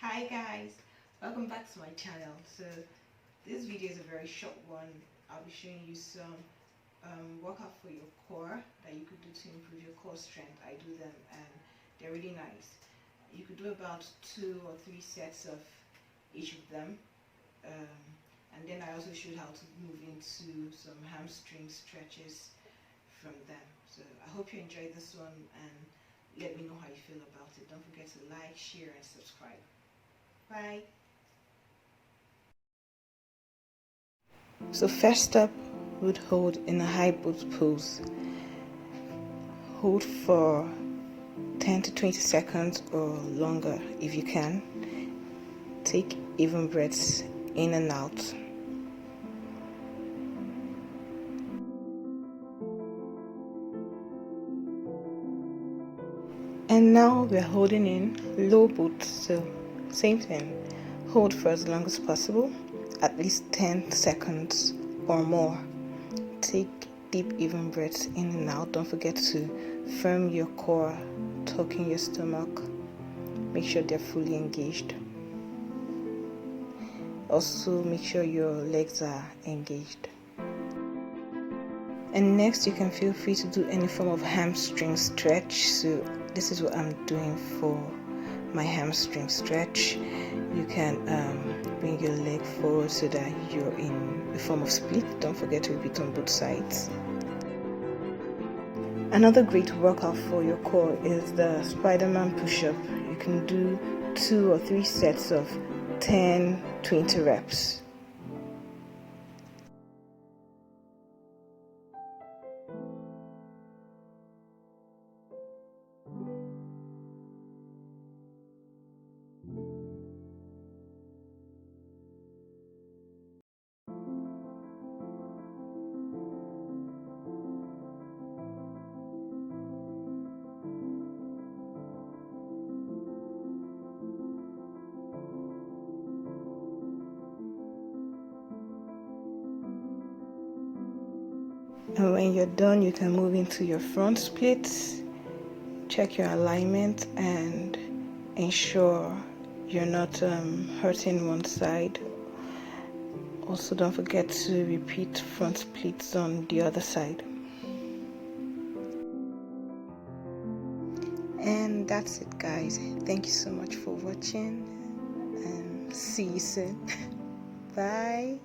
Hi guys, welcome back to my channel. So this video is a very short one. I'll be showing you some workout for your core that you could do to improve your core strength. I do them and they're really nice. You could do about 2 or 3 sets of each of them, and then I also showed how to move into some hamstring stretches from them. So I hope you enjoyed this one and let me know how you feel about it. Don't forget to like, share and subscribe. Bye. So first up, would hold in a high boat pose. Hold for 10 to 20 seconds or longer if you can. Take even breaths in and out. And now we're holding in low boat, so same thing. Hold for as long as possible, at least 10 seconds or more. Take deep even breaths in and out. Don't forget to firm your core, tucking your stomach. Make sure they're fully engaged. Also make sure your legs are engaged. And next you can feel free to do any form of hamstring stretch. So this is what I'm doing for my hamstring stretch. You can bring your leg forward so that you're in a form of split. Don't forget to repeat on both sides. Another great workout for your core is the Spiderman push-up. You can do 2 or 3 sets of 10-20 reps. And when you're done, you can move into your front splits. Check your alignment and ensure you're not hurting one side. Also, don't forget to repeat front splits on the other side. And that's it, guys. Thank you so much for watching and see you soon. Bye.